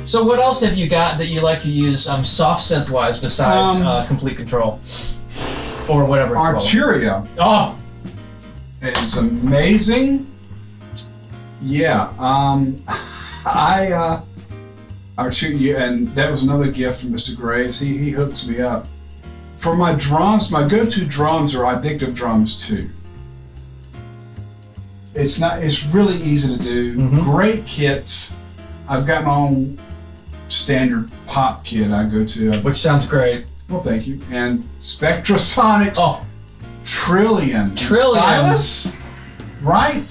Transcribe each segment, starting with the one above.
So what else have you got that you like to use soft synth-wise besides Complete Control? Or whatever it's Arturia. Oh! Is amazing. Yeah. Arturia, and that was another gift from Mr. Graves. He hooks me up. For my drums, my go-to drums are Addictive Drums 2. It's really easy to do. Great kits. I've got my own standard pop kit I go to. Which sounds great. Well, thank you. And Spectrasonics. Oh. Trillion. Stylus. Right?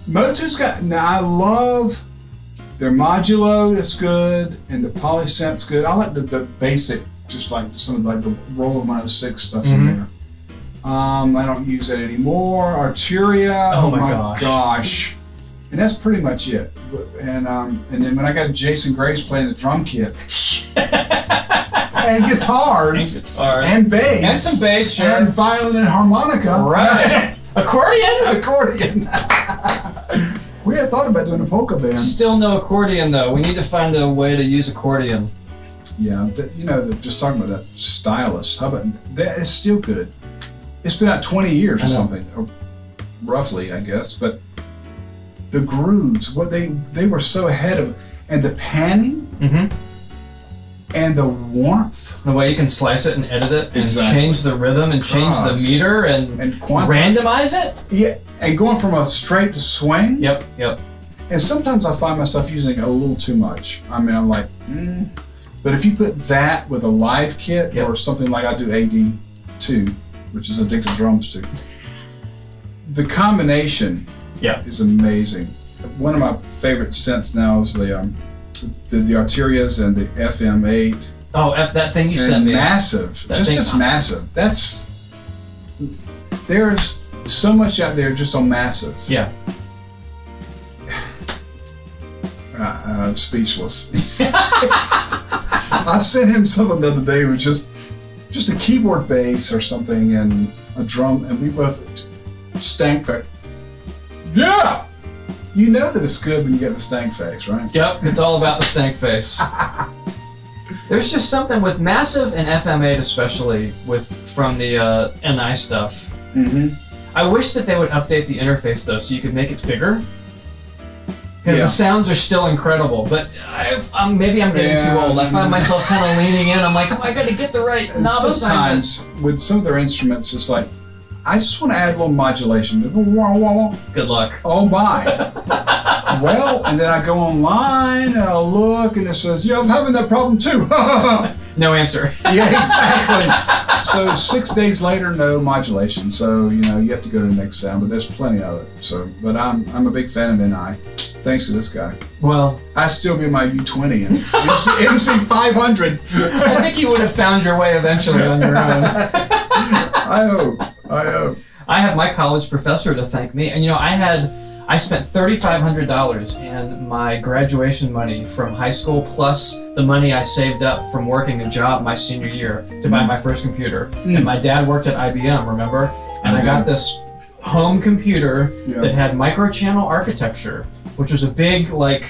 Motu's got, now I love their modulo is good and the polysynth's good. I like the basic, just like some of the Roland 106 stuff's in there. I don't use that anymore. Arturia. Oh my gosh. And that's pretty much it. And then when I got Jason Graves playing the drum kit. And guitars. And bass. And some bass, sure. And violin and harmonica. Right. Accordion? Accordion. We had thought about doing a polka band. Still no accordion though. We need to find a way to use accordion. Yeah, you know, just talking about that stylus. How about that? Is still good. It's been out 20 years or something, or roughly, I guess. But the grooves, what they were so ahead of, and the panning, and the warmth. The way you can slice it and edit it, and change the rhythm, and change the meter, and randomize it. Yeah, and going from a straight to swing. Yep, yep. And sometimes I find myself using it a little too much. I mean, I'm like, But if you put that with a live kit or something like I do AD2, which is Addictive Drums 2, the combination is amazing. One of my favorite synths now is the Arturias and the FM8. Oh, that thing you sent me. Massive, just massive. There's so much out there just on massive. Yeah. I'm speechless. I sent him something the other day. It was just a keyboard bass or something and a drum, and we both stank face. Yeah! You know that it's good when you get the stank face, right? Yep, it's all about the stank face. There's just something with Massive and FM8 especially, from the NI stuff. I wish that they would update the interface though, so you could make it bigger. Because the sounds are still incredible, but maybe I'm getting too old. I find myself kind of leaning in. I'm like, oh, I got to get the right knob assignment. Sometimes with some of their instruments, it's like, I just want to add a little modulation. Good luck. Oh my. Well, and then I go online and I'll look and it says, yeah, I'm having that problem too. No answer. Yeah, exactly. So 6 days later, no modulation. So, you know, you have to go to the next sound, but there's plenty of it. So, but I'm a big fan of NI. Thanks to this guy. Well, I still be my U20 and MC 500. I think you would have found your way eventually on your own. I hope. I have my college professor to thank me, and you know, I spent $3,500 in my graduation money from high school, plus the money I saved up from working a job my senior year to buy my first computer. And my dad worked at IBM, remember? And I got this home computer that had microchannel architecture, which was a big, like,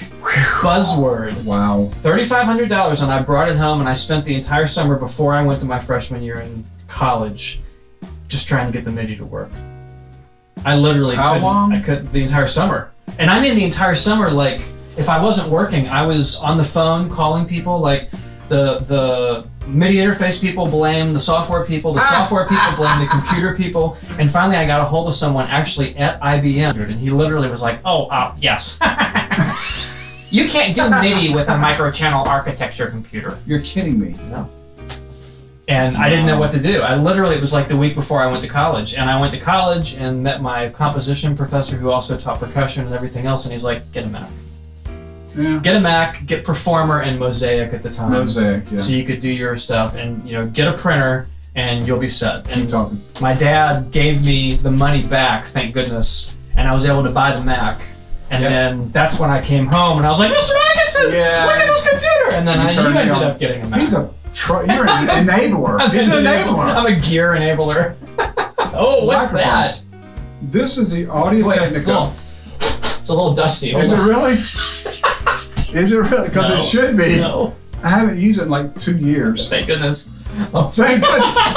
buzzword. Wow. $3,500, and I brought it home, and I spent the entire summer before I went to my freshman year in college just trying to get the MIDI to work. I literally I couldn't, the entire summer. And I mean the entire summer, like, if I wasn't working, I was on the phone calling people, like, the MIDI interface people blame the software people people blame the computer people, and finally I got a hold of someone actually at IBM, and he literally was like, yes. You can't do MIDI with a microchannel architecture computer. You're kidding me. No. And I didn't know what to do. It was like the week before I went to college, and I went to college and met my composition professor who also taught percussion and everything else, and he's like, get a Mac. Yeah. Get a Mac, get Performer and Mosaic at the time. Mosaic, yeah. So you could do your stuff, and you know, get a printer, and you'll be set. Keep talking. My dad gave me the money back, thank goodness, and I was able to buy the Mac. And then that's when I came home, and I was like, Mr. Atkinson, look at this computer! And then you ended up getting a Mac. You're an enabler. He's an enabler. I'm a gear enabler. Oh, what's that? This is the Audio Technica. It's a little dusty. Is it really? Is it really? Because it should be. No. I haven't used it in like 2 years. Thank goodness. Oh, thank goodness.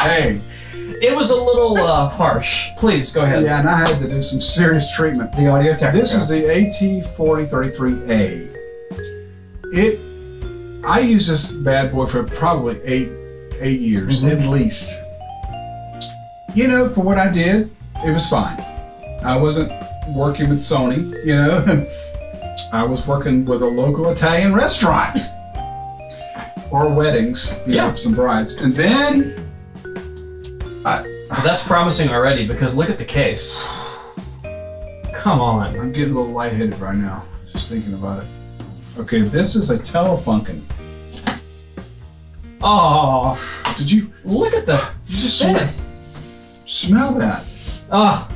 Hey. It was a little harsh. Please, go ahead. Yeah, and I had to do some serious treatment. The Audio Technica. This is the AT4033A. I used this bad boy for probably eight years, at least. You know, for what I did, it was fine. I wasn't working with Sony, you know. I was working with a local Italian restaurant. Or weddings, you know, some brides. And then... Well, that's promising already, because look at the case. Come on. I'm getting a little lightheaded right now, just thinking about it. Okay, this is a Telefunken. Oh. Did you... Look at the... You just smell that. Oh.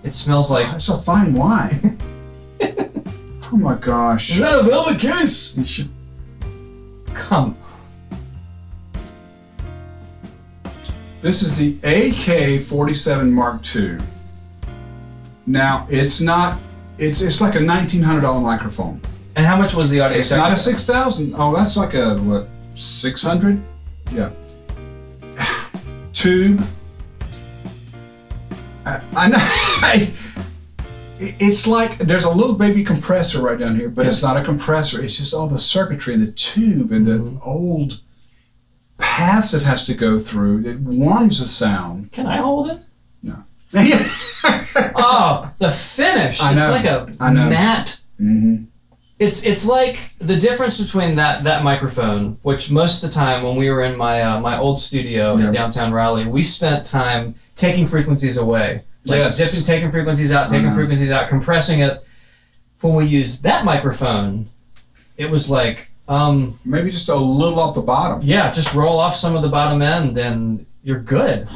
It smells like... It's a fine wine. Oh my gosh. Is that a velvet case? You should... Come. This is the AK47 Mark II. Now, it's not... It's like a $1,900 microphone. And how much was the Audio It's Technica? not a 6,000. Oh, that's like a, what, 600? Yeah. Tube. I know. It's like, there's a little baby compressor right down here, but it's not a compressor. It's just all the circuitry and the tube and the old paths it has to go through. It warms the sound. Can I hold it? No. Oh, the finish. I know. It's like a matte. Mm-hmm. It's like the difference between that microphone, which most of the time when we were in my my old studio in downtown Raleigh, we spent time taking frequencies away. Like taking frequencies out, frequencies out, compressing it. When we used that microphone, it was like maybe just a little off the bottom. Yeah, just roll off some of the bottom end and you're good.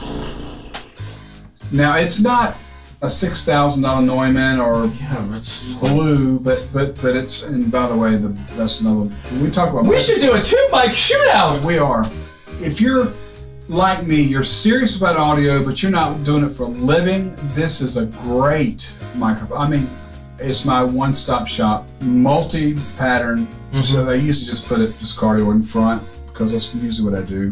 Now it's not a $6,000 Neumann or it's Blue, but it's, and by the way, that's another. We talk about. We should do a 2-mic shootout. We are. If you're like me, you're serious about audio, but you're not doing it for a living. This is a great microphone. I mean, it's my one-stop shop, multi-pattern. So I usually just put it cardio in front because that's usually what I do.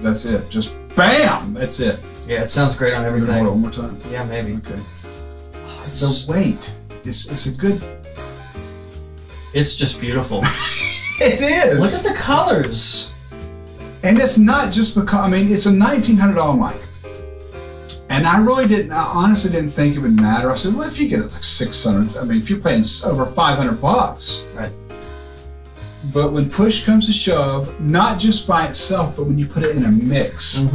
That's it. Just bam. That's it. Yeah, it sounds great on everything. Hold it one more time. Yeah, maybe. Okay. The weight it's a good. It's just beautiful. It is. Look at the colors. And it's not just because, I mean, it's a $1,900 mic. And I honestly didn't think it would matter. I said, well, if you get it like 600, I mean, if you're paying over $500. Right. But when push comes to shove, not just by itself, but when you put it in a mix,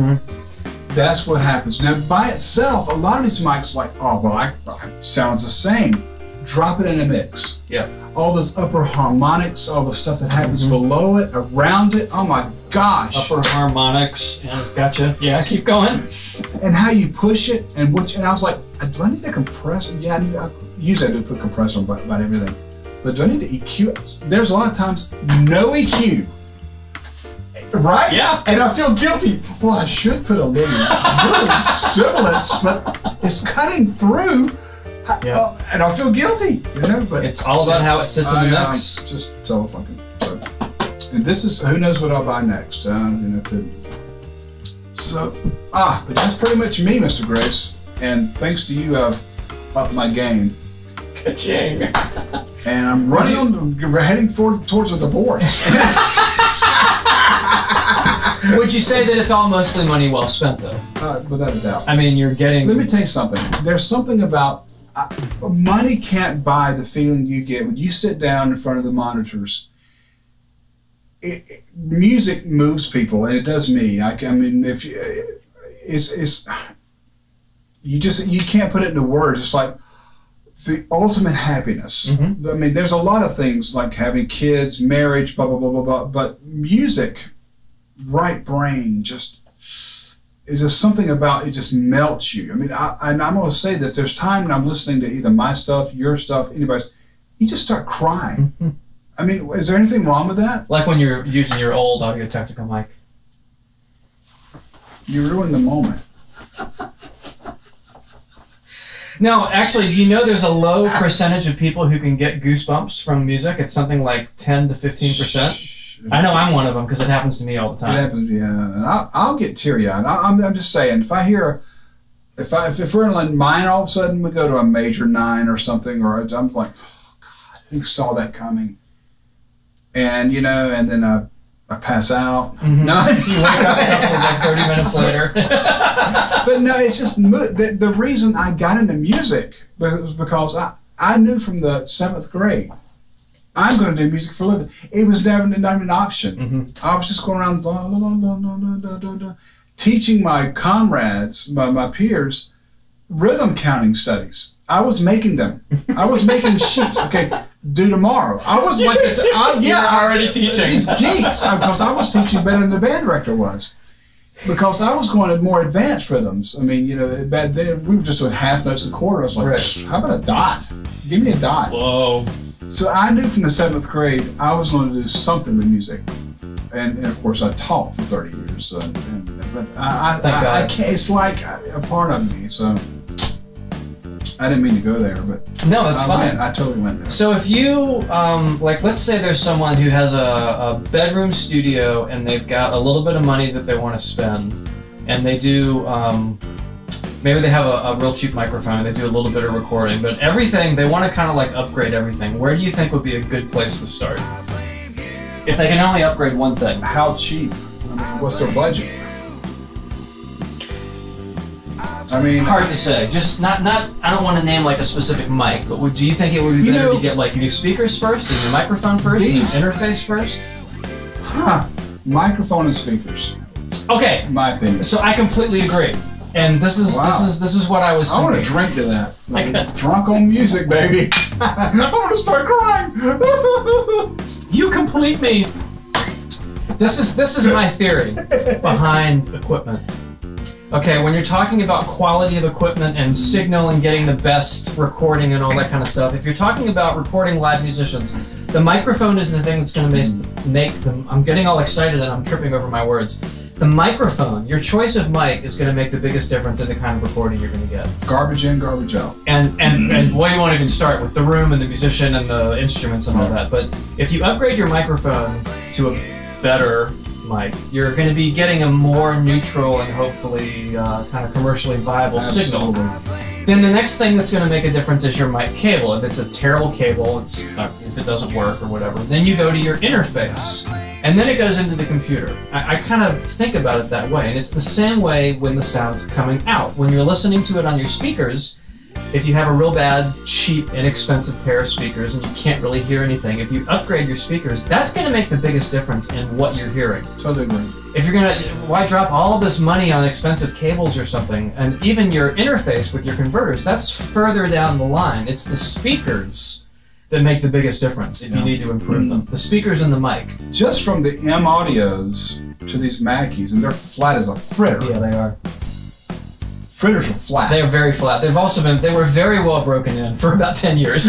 that's what happens. Now, by itself, a lot of these mics like, oh, well, sounds the same. Drop it in a mix. Yeah. All those upper harmonics, all the stuff that happens below it, around it. Oh my gosh. Upper harmonics. Yeah, gotcha. Yeah, keep going. And how you push it, and and I was like, do I need a compressor? Yeah, usually I do put compressor on about everything. But do I need to EQ it? There's a lot of times no EQ. Right? Yeah. And I feel guilty. Well, I should put a little sibilance, but it's cutting through. Yeah. And I feel guilty, you know. But it's all about how it sits in the mix. Just Telefunken. So, and this is, who knows what I'll buy next? You know. So, but that's pretty much me, Mr. Grace. And thanks to you, I've upped my game. Ka-ching. And I'm heading towards a divorce. Would you say that it's all mostly money well spent, though? Without a doubt. I mean, you're getting. Let me tell you something. There's something about money can't buy the feeling you get when you sit down in front of the monitors. Music moves people, and it does me. I mean, if you can't put it into words. It's like the ultimate happiness. I mean, there's a lot of things like having kids, marriage, blah blah blah blah blah. But music, right brain, it's just something about it just melts you. I mean, and I'm going to say this. There's time when I'm listening to either my stuff, your stuff, anybody's, you just start crying. I mean, is there anything wrong with that? Like when you're using your old Audio Technica mic. You ruin the moment. No, actually, do you know there's a low percentage of people who can get goosebumps from music? It's something like 10 to 15%. I know I'm one of them because it happens to me all the time. It happens, yeah. And I'll get teary-eyed. I'm just saying, if I hear, if we're in mine, all of a sudden we go to a major 9 or something, or I'm like, oh God, who saw that coming? And you know, and then I pass out. Mm-hmm. No, you wake up like 30 minutes later. But no, it's just the reason I got into music was because I knew from the 7th grade I'm going to do music for a living. It was never not an option. Mm-hmm. I was just going around teaching my comrades, my peers, rhythm counting studies. I was making them. I was making sheets. Okay, do tomorrow. I was like, you're already teaching. These geeks, because I was teaching better than the band director was. Because I was going to more advanced rhythms. I mean, you know, back then we were just doing half notes a quarter. I was like, how about a dot? Give me a dot. Whoa. So I knew from the 7th grade I was going to do something with music. And of course I taught for 30 years. But I can't, it's like a part of me. So I didn't mean to go there, but no, it's fine. I totally went there. So if you, like, let's say there's someone who has a bedroom studio and they've got a little bit of money that they want to spend, and they do, maybe they have a real cheap microphone and they do a little bit of recording, but everything, they want to kind of like upgrade everything. Where do you think would be a good place to start? If they can only upgrade one thing. How cheap? I mean, what's their budget? I mean, hard to say. Just not. I don't want to name like a specific mic, but do you think it would be better to get like new speakers first, and your microphone first, and your interface first? Microphone and speakers. Okay. In my opinion. So I completely agree, and this is what I was thinking. I want to drink to that. Like drunk on music, baby. I want to start crying. You complete me. This is my theory behind equipment. Okay, when you're talking about quality of equipment and signal and getting the best recording and all that kind of stuff, if you're talking about recording live musicians, the microphone is the thing that's going to make them. I'm getting all excited and I'm tripping over my words. The microphone, your choice of mic, is going to make the biggest difference in the kind of recording you're going to get. Garbage in, garbage out. And well, you won't even start with the room and the musician and the instruments and all that. But if you upgrade your microphone to a better mic, you're going to be getting a more neutral and hopefully kind of commercially viable signal. Then the next thing that's going to make a difference is your mic cable. If it's a terrible cable, if it doesn't work or whatever, then you go to your interface. And then it goes into the computer. I kind of think about it that way. And it's the same way when the sound's coming out. When you're listening to it on your speakers, if you have a real bad, cheap, inexpensive pair of speakers and you can't really hear anything, if you upgrade your speakers, that's going to make the biggest difference in what you're hearing. Totally agree. If you're going to, why drop all this money on expensive cables or something? And even your interface with your converters, that's further down the line. It's the speakers that make the biggest difference if you need to improve them. The speakers and the mic. Just from the M audios to these Mackies, and they're flat as a fritter. Yeah, they are. Fritters are flat. They are very flat. They've also been, they were very well broken in for about 10 years.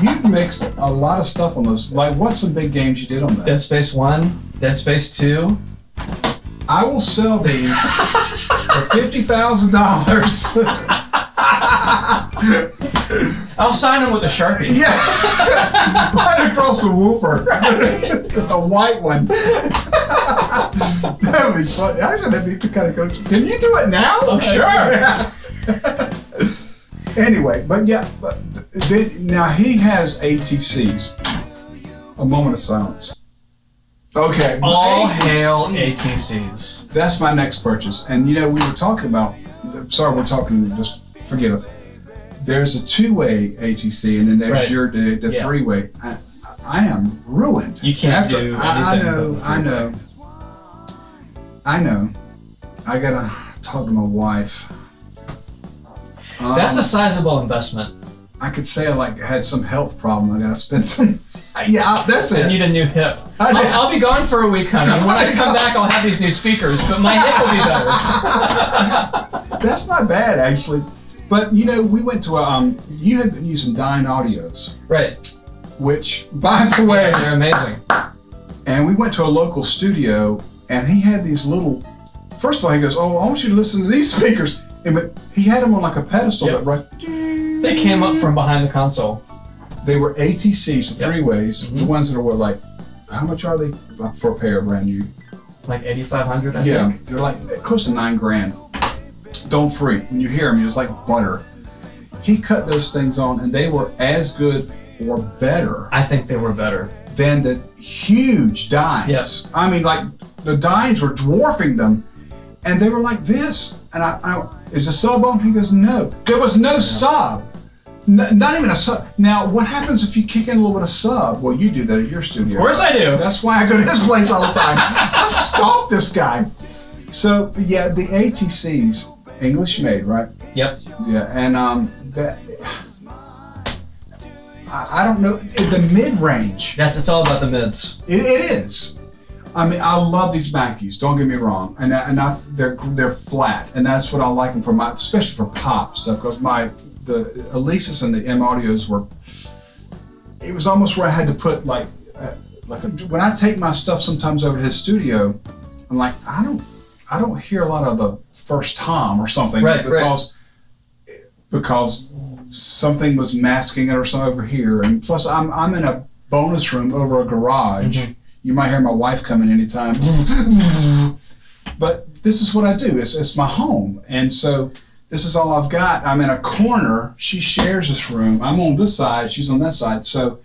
You've mixed a lot of stuff on those. Like, what's some big games you did on that? Dead Space 1, Dead Space 2. I will sell these for $50,000. I'll sign them with a Sharpie. Yeah, right across the woofer. It's the white one. That would be fun. Actually, that'd be kind of cool. Can you do it now? Oh, sure. Anyway, but yeah, now he has ATCs. A moment of silence. Okay. All hail ATCs. That's my next purchase. And you know, we were talking about, sorry, we're talking, just forgive us. There's a two-way ATC, and then there's the three-way. I am ruined. You can't do anything. I know. I gotta talk to my wife. That's a sizable investment. I could say I had some health problem. I gotta spend some. Yeah, that's it. I need a new hip. I'll be gone for a week, honey. And when I come back, I'll have these new speakers, but my hip will be better. That's not bad, actually. But you know, we went to a. You had been using Dyne Audios, right? Which, by the way, they're amazing. And we went to a local studio, and he had these little. First of all, he goes, "Oh, I want you to listen to these speakers." But he had them on like a pedestal that They came up from behind the console. They were ATCs, the 3-ways. The ones that are what, like, how much are they for a pair brand new? Like 8,500, I think. Yeah, they're like close to $9,000. DOM04. When you hear them, it's like butter. He cut those things on, and they were as good or better. I think they were better than the huge Dynes. Yes. I mean, like the Dynes were dwarfing them, and they were like this. And I is the sub on? He goes, no. There was no sub. Not even a sub. Now, what happens if you kick in a little bit of sub? Well, you do that at your studio. Of course I do. That's why I go to his place all the time. I stalk this guy. So, yeah, the ATCs, English made, right? Yep. Yeah, and I don't know, the mid-range. It's all about the mids. It is. I mean, I love these Mackies. Don't get me wrong, and they're flat, and that's what I like them for especially for pop stuff. Because the Alesis and the M Audios were. It was almost where I had to put when I take my stuff sometimes over to his studio, I'm like, I don't hear a lot of the first tom or something, right? Because something was masking it or something over here, and plus I'm in a bonus room over a garage. You might hear my wife coming anytime. But this is what I do. It's my home. And so this is all I've got. I'm in a corner. She shares this room. I'm on this side. She's on that side. So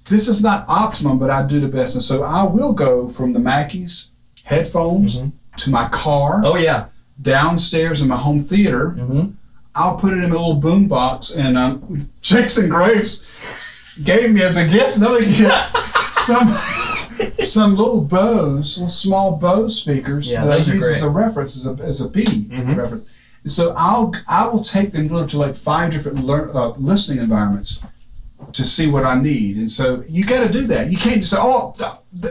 this is not optimum, but I do the best. And so I will go from the Mackies, headphones, to my car. Oh, yeah. Downstairs in my home theater. I'll put it in a little boom box. And Jason Graves gave me as a gift, another gift, some little little small Bose speakers that I use as a reference, as a B reference. So I will take them to like 5 different listening environments to see what I need. And so you got to do that. You can't just say, oh,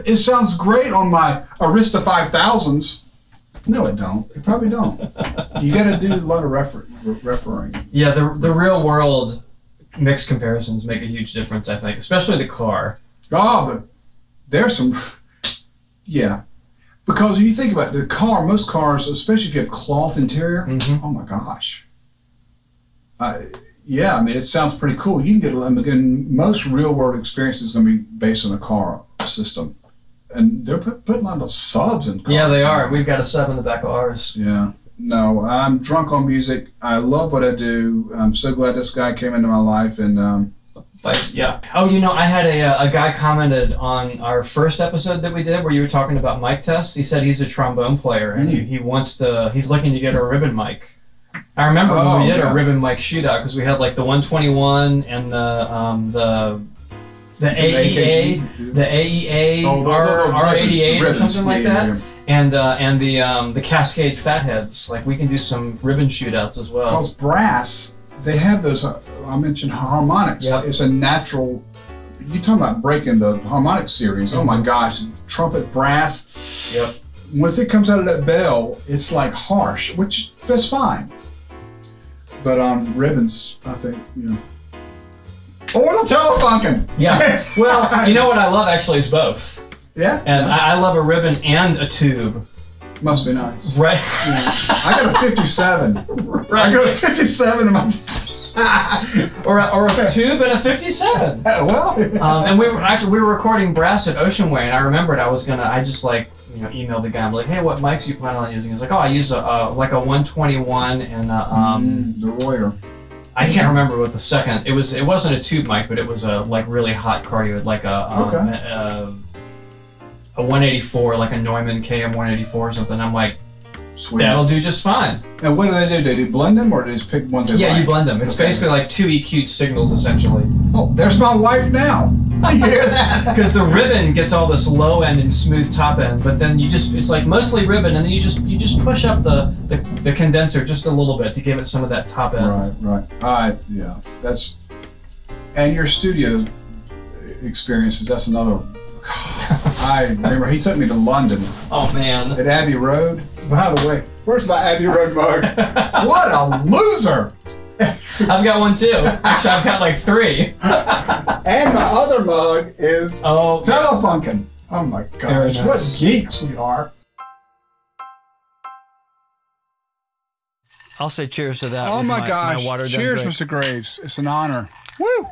it sounds great on my Arista 5000s. No, it don't. It probably don't. You got to do a lot of referring. Yeah, the real world mixed comparisons make a huge difference, I think, especially the car. Oh, but there's some, yeah. Because if you think about it, the car, most cars, especially if you have cloth interior, oh my gosh. Yeah, I mean, it sounds pretty cool. You can get, again, most real world experience is going to be based on a car system. And they're putting a lot of subs in cars. Yeah, they are. We've got a sub in the back of ours. Yeah. No, I'm drunk on music. I love what I do. I'm so glad this guy came into my life. And yeah. Oh, you know, I had a guy commented on our first episode that we did where you were talking about mic tests. He said he's a trombone player and he's looking to get a ribbon mic. I remember when we did a ribbon mic shootout because we had like the 121 and the AEA, R88 or something like that. And the Cascade Fatheads. Like, we can do some ribbon shootouts as well. Because brass, they have those, I mentioned harmonics. Yep. It's a natural, you're talking about breaking the harmonic series. Oh my gosh, trumpet, brass. Yep. Once it comes out of that bell, it's like harsh, which that's fine. But ribbons, I think, you know. Or the Telefunken! Yeah. Well, you know what I love actually is both. Yeah. And I love a ribbon and a tube. Must be nice. Right. Yeah. I got a 57. Right. I got a 57 in my or a tube and a 57. Well. And we were recording brass at Ocean Way, and I remembered I just like, you know, emailed the guy. I'm like, hey, what mics you plan on using? He's like, oh, I use like a 121 and the Royer. I can't remember what the second. It wasn't a tube mic, but it was a like really hot cardio, like a 184, like a Neumann KM 184 or something. I'm like, sweet. That'll do just fine. And what do? They do blend them, or do they just pick ones they like? Yeah, you blend them. It's basically like 2 EQ'd signals essentially. Oh, there's my wife now. You hear that? Because the ribbon gets all this low end and smooth top end, but then it's like mostly ribbon, and then you just push up the condenser just a little bit to give it some of that top end. Right. Yeah, that's, and your studio experiences. That's another. I remember he took me to London. Oh man! At Abbey Road. By the way, where's my Abbey Road mug? What a loser! I've got one too. Actually, I've got like 3. And my other mug is Telefunken. Oh my gosh, nice. What geeks we are. I'll say cheers to that. Oh my gosh. My water cheers, Mr. Graves. It's an honor. Woo!